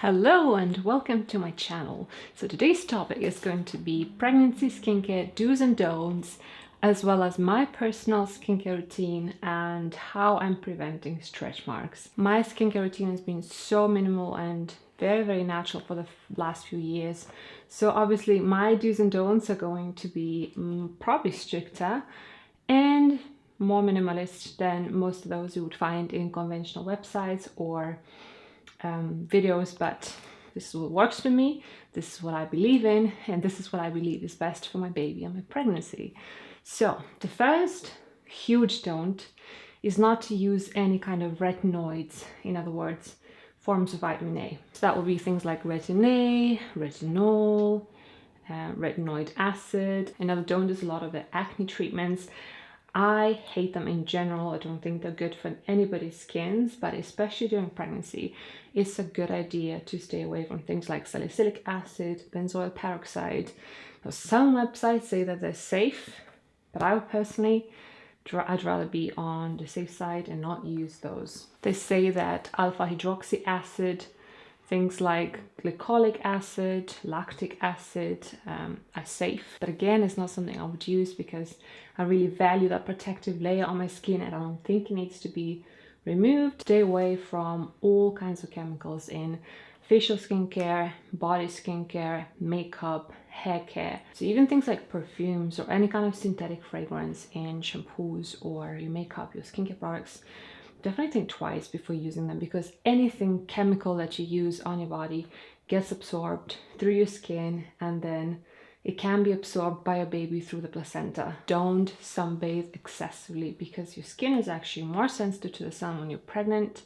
Hello and welcome to my channel. So today's topic is going to be pregnancy skincare do's and don'ts, as well as my personal skincare routine and how I'm preventing stretch marks. My skincare routine has been so minimal and very natural for the last few years. So obviously my do's and don'ts are going to be probably stricter and more minimalist than most of those you would find in conventional websites or videos, but this is what works for me, this is what I believe in, and this is what I believe is best for my baby and my pregnancy. So the first huge don't is not to use any kind of retinoids, in other words, forms of vitamin A. So that will be things like retin A, retinol, retinoid acid. Another don't is a lot of the acne treatments. I hate them in general. I don't think they're good for anybody's skins, but especially during pregnancy, it's a good idea to stay away from things like salicylic acid, benzoyl peroxide. Now, some websites say that they're safe, but I personally, I'd rather be on the safe side and not use those. They say that alpha hydroxy acid, things like glycolic acid, lactic acid are safe. But again, it's not something I would use because I really value that protective layer on my skin and I don't think it needs to be removed. Stay away from all kinds of chemicals in facial skincare, body skincare, makeup, hair care. So even things like perfumes or any kind of synthetic fragrance in shampoos or your makeup, your skincare products, definitely think twice before using them, because anything chemical that you use on your body gets absorbed through your skin and then it can be absorbed by a baby through the placenta. Don't sunbathe excessively because your skin is actually more sensitive to the sun when you're pregnant.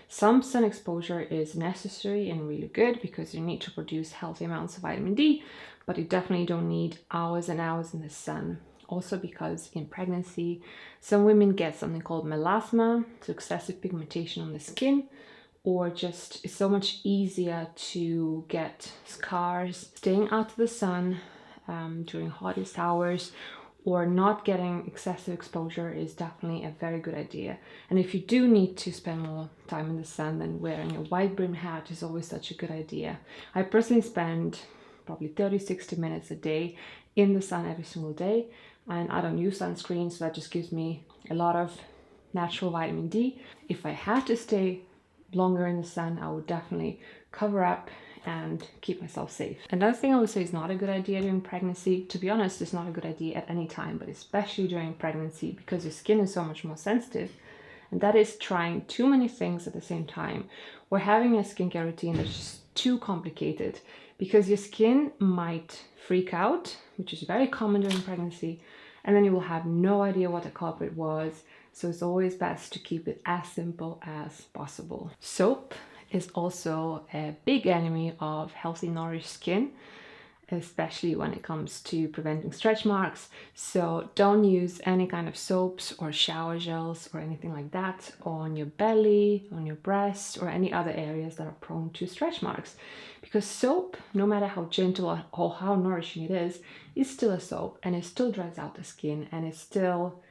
Some sun exposure is necessary and really good because you need to produce healthy amounts of vitamin D, but you definitely don't need hours and hours in the sun. Also because in pregnancy, some women get something called melasma, so excessive pigmentation on the skin, or just it's so much easier to get scars. Staying out of the sun during hottest hours or not getting excessive exposure is definitely a very good idea. And if you do need to spend more time in the sun, then wearing a wide brim hat is always such a good idea. I personally spend probably 30-60 minutes a day in the sun every single day, and I don't use sunscreen, so that just gives me a lot of natural vitamin D. If I had to stay longer in the sun, I would definitely cover up and keep myself safe. Another thing I would say is not a good idea during pregnancy. To be honest, it's not a good idea at any time, but especially during pregnancy because your skin is so much more sensitive, and that is trying too many things at the same time or having a skincare routine that's just too complicated, because your skin might freak out, which is very common during pregnancy, and then you will have no idea what the culprit was. So it's always best to keep it as simple as possible. Soap is also a big enemy of healthy, nourished skin, especially when it comes to preventing stretch marks. So don't use any kind of soaps or shower gels or anything like that on your belly, on your breast, or any other areas that are prone to stretch marks. Because soap, no matter how gentle or how nourishing it is still a soap, and it still dries out the skin, and it still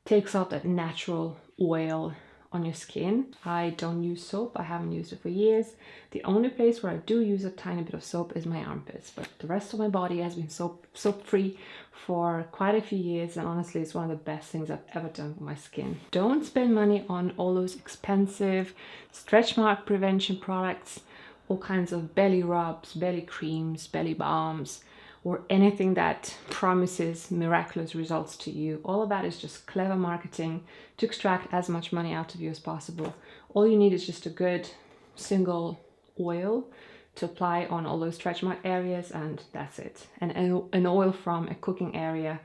takes out that natural oil on your skin. I don't use soap. I haven't used it for years. The only place where I do use a tiny bit of soap is my armpits, but the rest of my body has been soap free for quite a few years, and honestly it's one of the best things I've ever done for my skin. Don't spend money on all those expensive stretch mark prevention products, all kinds of belly rubs, belly creams, belly balms, or anything that promises miraculous results to you. All of that is just clever marketing to extract as much money out of you as possible. All you need is just a good single oil to apply on all those stretch mark areas, and that's it. And an oil from a cooking area,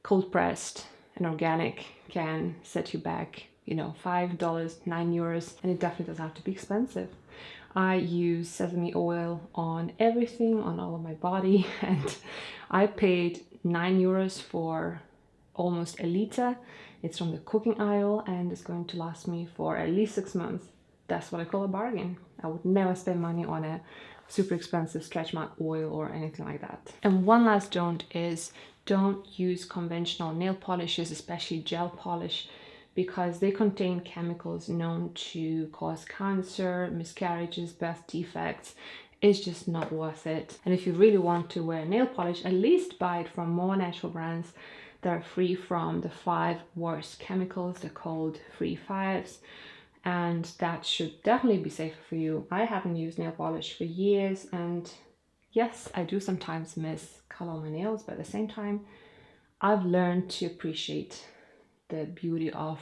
cold pressed and organic, can set you back, you know, $5, €9, and it definitely doesn't have to be expensive. I use sesame oil on everything, on all of my body, and I paid €9 for almost a liter. It's from the cooking aisle and it's going to last me for at least 6 months. That's what I call a bargain. I would never spend money on a super expensive stretch mark oil or anything like that. And one last don't is don't use conventional nail polishes, especially gel polish, because they contain chemicals known to cause cancer, miscarriages, birth defects. It's just not worth it. And if you really want to wear nail polish, at least buy it from more natural brands that are free from the 5 worst chemicals. They're called free 5s, and that should definitely be safer for you. I haven't used nail polish for years, and yes, I do sometimes miss color on my nails, but at the same time, I've learned to appreciate the beauty of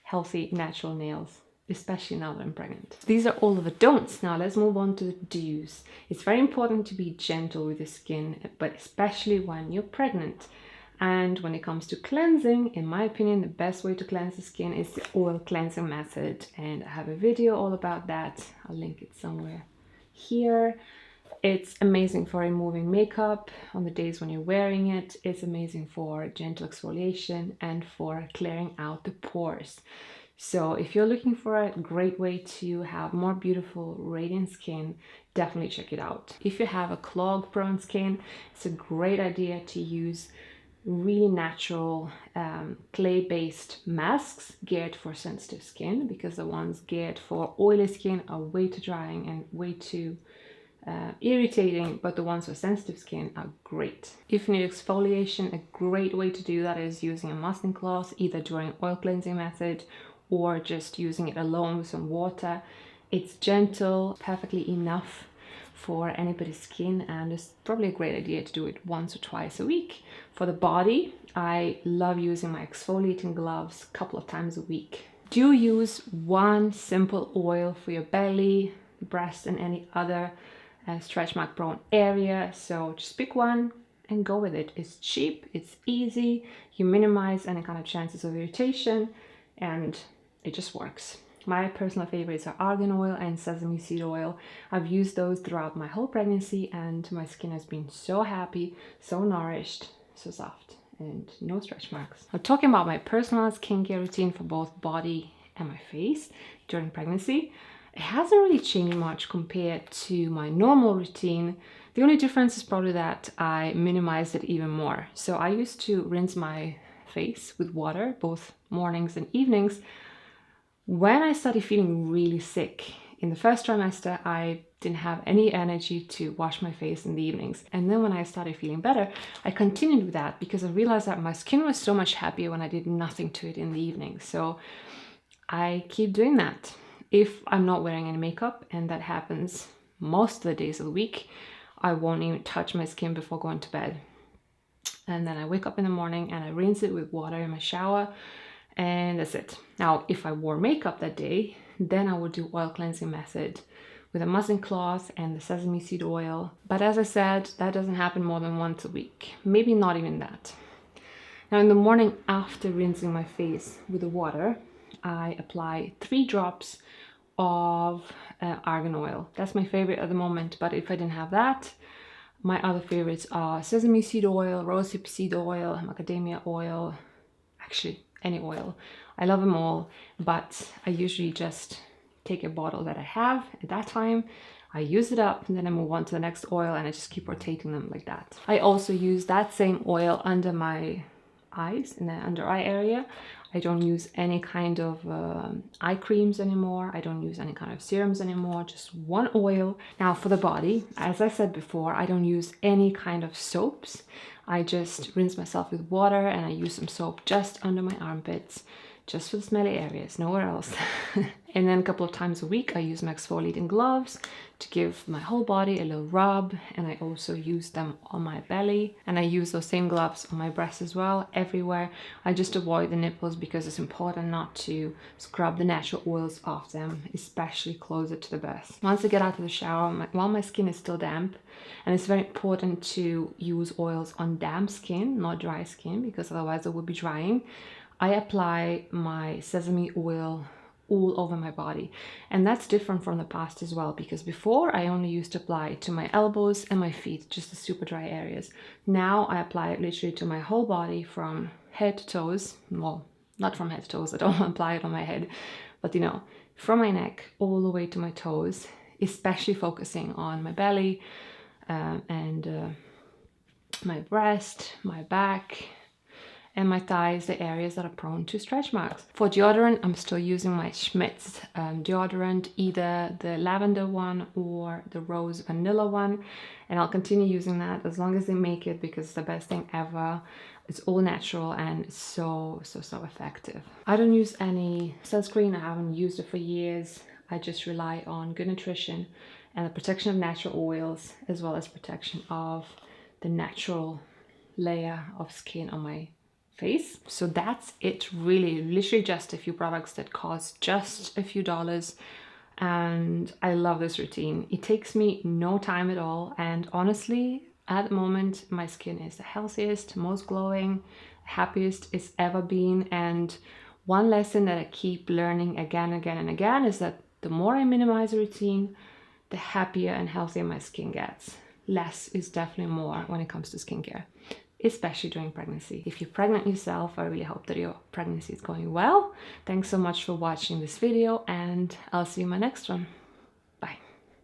healthy natural nails, especially now that I'm pregnant. These are all of the don'ts. Now let's move on to the do's. It's very important to be gentle with the skin, but especially when you're pregnant. And when it comes to cleansing, in my opinion, the best way to cleanse the skin is the oil cleansing method. And I have a video all about that. I'll link it somewhere here. It's amazing for removing makeup on the days when you're wearing it. It's amazing for gentle exfoliation and for clearing out the pores. So if you're looking for a great way to have more beautiful, radiant skin, definitely check it out. If you have a clog-prone skin, it's a great idea to use really natural clay-based masks geared for sensitive skin, because the ones geared for oily skin are way too drying and way too irritating, but the ones for sensitive skin are great. If you need exfoliation, a great way to do that is using a muslin cloth, either during oil cleansing method or just using it alone with some water. It's gentle, perfectly enough for anybody's skin, and it's probably a great idea to do it once or twice a week. For the body, I love using my exfoliating gloves a couple of times a week. Do use one simple oil for your belly, breast, and any other stretch mark prone area. So just pick one and go with it. It's cheap, it's easy, you minimize any kind of chances of irritation, and it just works. My personal favorites are argan oil and sesame seed oil. I've used those throughout my whole pregnancy, and my skin has been so happy, so nourished, so soft, and no stretch marks. Now, talking about my personalized skincare routine for both body and my face during pregnancy, it hasn't really changed much compared to my normal routine. The only difference is probably that I minimized it even more. So I used to rinse my face with water both mornings and evenings. When I started feeling really sick in the first trimester, I didn't have any energy to wash my face in the evenings. And then when I started feeling better, I continued with that because I realized that my skin was so much happier when I did nothing to it in the evening. So I keep doing that. If I'm not wearing any makeup, and that happens most of the days of the week, I won't even touch my skin before going to bed. And then I wake up in the morning and I rinse it with water in my shower, and that's it. Now, if I wore makeup that day, then I would do oil cleansing method with a muslin cloth and the sesame seed oil. But as I said, that doesn't happen more than once a week, maybe not even that. Now, in the morning after rinsing my face with the water, I apply 3 drops of argan oil. That's my favorite at the moment, but if I didn't have that, my other favorites are sesame seed oil, rosehip seed oil, macadamia oil, actually any oil. I love them all, but I usually just take a bottle that I have at that time, I use it up, and then I move on to the next oil, and I just keep rotating them like that. I also use that same oil under my eyes, in the under eye area. I don't use any kind of eye creams anymore. I don't use any kind of serums anymore, just one oil. Now for the body, as I said before, I don't use any kind of soaps. I just rinse myself with water, and I use some soap just under my armpits, just for the smelly areas, nowhere else. And then a couple of times a week, I use my exfoliating gloves to give my whole body a little rub, and I also use them on my belly, and I use those same gloves on my breasts as well, everywhere. I just avoid the nipples because it's important not to scrub the natural oils off them, especially closer to the birth. Once I get out of the shower, while my skin is still damp, and it's very important to use oils on damp skin, not dry skin, because otherwise it will be drying, I apply my sesame oil all over my body. And that's different from the past as well, because before I only used to apply it to my elbows and my feet, just the super dry areas. Now I apply it literally to my whole body from head to toes. Well, not from head to toes, I don't apply it on my head, but you know, from my neck all the way to my toes, especially focusing on my belly and my breast, my back, and my thighs, the areas that are prone to stretch marks. For deodorant, I'm still using my Schmidt's deodorant, either the lavender one or the rose vanilla one, and I'll continue using that as long as they make it, because it's the best thing ever. It's all natural and it's so effective. I don't use any sunscreen. I haven't used it for years. I just rely on good nutrition and the protection of natural oils, as well as protection of the natural layer of skin on my face. So that's it, really. Literally just a few products that cost just a few dollars, and I love this routine. It takes me no time at all, and honestly, at the moment my skin is the healthiest, most glowing, happiest it's ever been. And one lesson that I keep learning again and again is that the more I minimize a routine, the happier and healthier my skin gets. Less is definitely more when it comes to skincare, especially during pregnancy. If you're pregnant yourself, I really hope that your pregnancy is going well. Thanks so much for watching this video, and I'll see you in my next one.